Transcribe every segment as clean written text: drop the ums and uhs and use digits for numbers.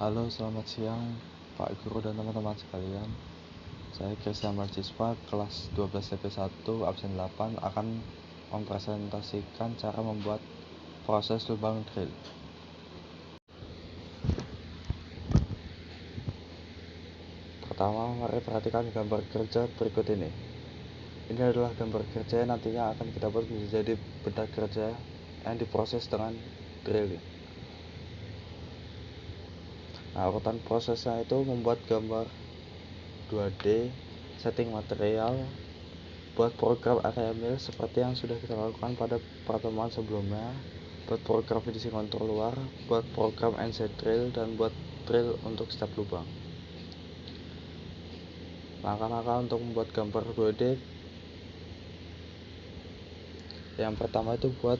Halo, selamat siang Pak Guru dan teman-teman sekalian. Saya Christian Marcispa, kelas 12 CP1, absen 8, akan mempresentasikan cara membuat proses lubang drill. Pertama, mari perhatikan gambar kerja berikut ini. Ini adalah gambar kerja yang nantinya akan kita buat menjadi benda kerja yang diproses dengan drilling. Nah, urutan prosesnya itu membuat gambar 2D, setting material, buat program area mill seperti yang sudah kita lakukan pada pertemuan sebelumnya, buat program finishing kontrol luar, buat program NC drill, dan buat drill untuk setiap lubang. Langkah-langkah untuk membuat gambar 2D. Yang pertama itu buat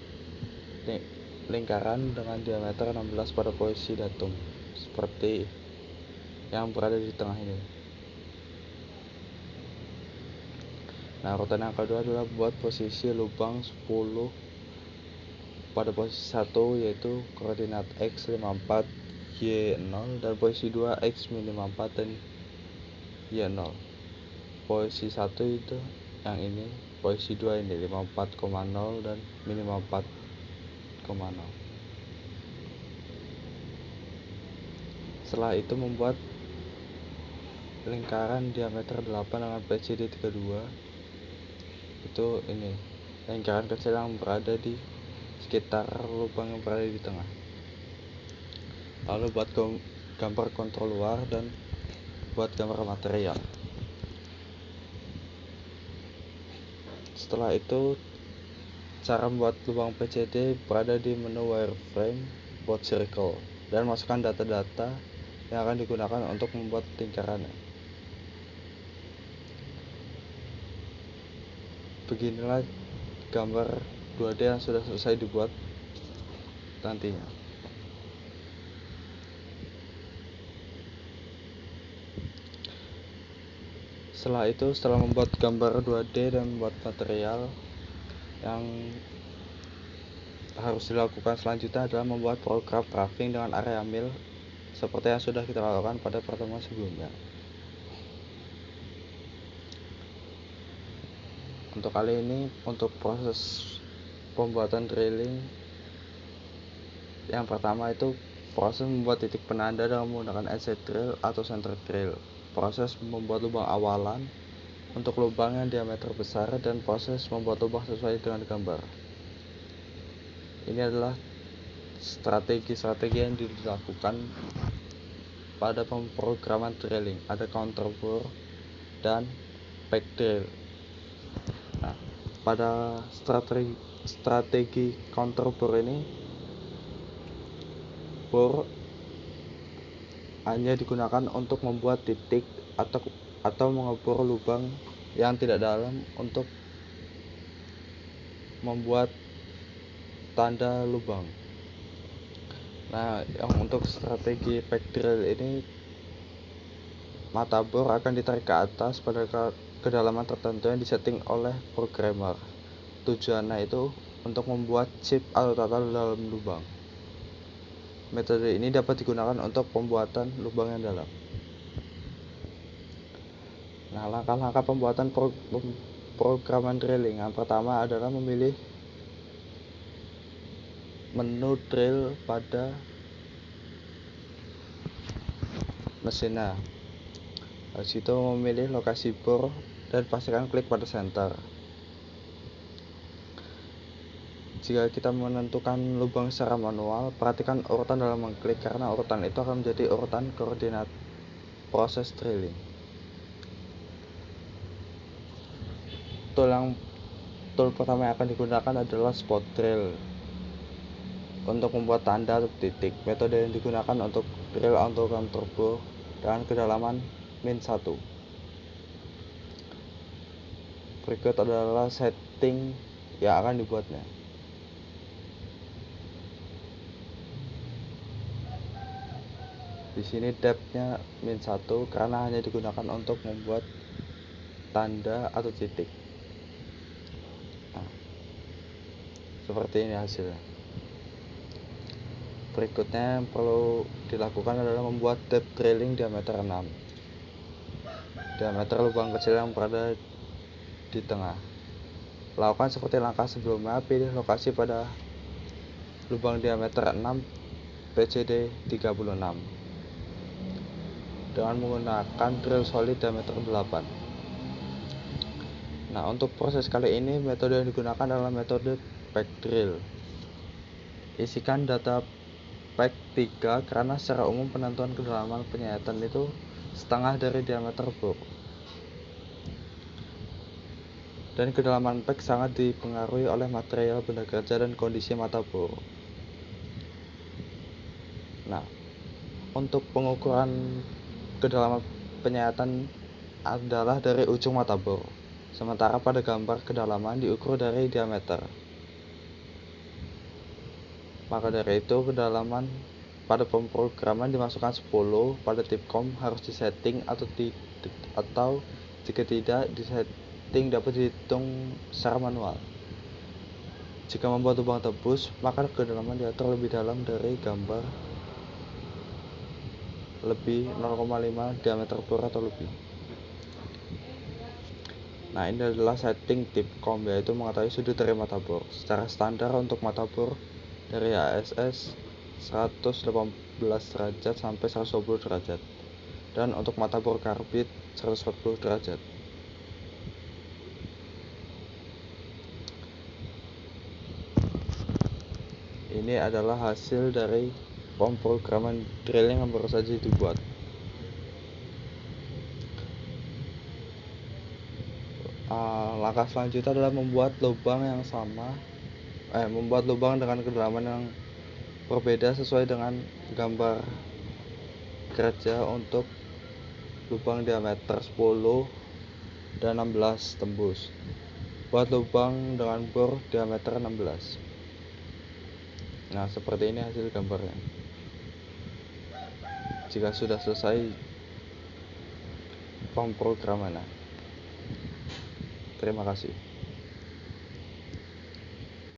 lingkaran dengan diameter 16 pada posisi datum seperti yang berada di tengah ini. Nah, urutan yang kedua adalah buat posisi lubang 10 pada posisi 1, yaitu koordinat X 54, Y 0, dan posisi 2 X min 54 dan Y 0. Posisi 1 itu yang ini, posisi 2 ini 54,0 dan min 54,0. Setelah itu membuat lingkaran diameter 8 dengan PCD 32. Itu ini lingkaran kecil yang berada di sekitar lubang yang berada di tengah. Lalu buat gambar kontrol luar dan buat gambar material. Setelah itu, cara membuat lubang PCD berada di menu wireframe, buat circle, dan masukkan data-data yang akan digunakan untuk membuat lingkarannya. Beginilah gambar 2D yang sudah selesai dibuat nantinya. Setelah membuat gambar 2D dan membuat material, yang harus dilakukan selanjutnya adalah membuat program roughing dengan area mill seperti yang sudah kita lakukan pada pertemuan sebelumnya. Untuk kali ini, untuk proses pembuatan drilling, yang pertama itu proses membuat titik penanda dengan menggunakan edge drill atau center drill, proses membuat lubang awalan untuk lubang yang diameter besar, dan proses membuat lubang sesuai dengan gambar. Ini adalah strategi-strategi yang dilakukan pada pemrograman drilling. Ada counter bore dan back drill. Nah, pada strategi counter bore ini, bore hanya digunakan untuk membuat titik atau mengebor lubang yang tidak dalam untuk membuat tanda lubang. Nah, yang untuk strategi back drill ini, mata bor akan ditarik ke atas pada kedalaman tertentu yang disetting oleh programmer. Tujuannya itu untuk membuat chip atau tata dalam lubang. Metode ini dapat digunakan untuk pembuatan lubang yang dalam. Nah, langkah-langkah pembuatan programan drilling. Yang pertama adalah memilih menu drill pada mesinnya. Habis itu memilih lokasi bor dan pastikan klik pada center. Jika kita menentukan lubang secara manual, perhatikan urutan dalam mengklik, karena urutan itu akan menjadi urutan koordinat proses drilling. Tool pertama yang akan digunakan adalah spot drill untuk membuat tanda atau titik. Metode yang digunakan untuk drill auto counter bore dengan kedalaman min 1. Berikut adalah setting yang akan dibuatnya. Di sini depth-nya min 1 karena hanya digunakan untuk membuat tanda atau titik. Nah, seperti ini hasilnya. Berikutnya yang perlu dilakukan adalah membuat tip drilling diameter 6. Diameter lubang kecil yang berada di tengah. Lakukan seperti langkah sebelumnya, pilih lokasi pada lubang diameter 6 PCD 36 dengan menggunakan drill solid diameter 8. Nah, untuk proses kali ini metode yang digunakan adalah metode pack drill. Isikan data pack 3 karena secara umum penentuan kedalaman penyayatan itu setengah dari diameter bor. Dan kedalaman pack sangat dipengaruhi oleh material benda kerja dan kondisi mata bor. Nah, untuk pengukuran kedalaman penyayatan adalah dari ujung mata bor, sementara pada gambar kedalaman diukur dari diameter. Maka dari itu kedalaman pada pemrograman dimasukkan 10, pada tipcom harus disetting atau jika tidak disetting dapat dihitung secara manual. Jika membuat lubang tembus, maka kedalaman diatur lebih dalam dari gambar lebih 0,5 diameter bor atau lebih. Nah, ini adalah setting tipcom, yaitu mengetahui sudut dari mata bor. Secara standar untuk mata bor dari ASS 118 derajat sampai 120 derajat, dan untuk mata bor karbit 140 derajat. Ini adalah hasil dari pemrograman drilling yang baru saja dibuat. Langkah selanjutnya adalah membuat lubang dengan kedalaman yang berbeda sesuai dengan gambar kerja untuk lubang diameter 10 dan 16 tembus. Buat lubang dengan bor diameter 16. Nah, seperti ini hasil gambarnya. Jika sudah selesai pemrograman. Terima kasih.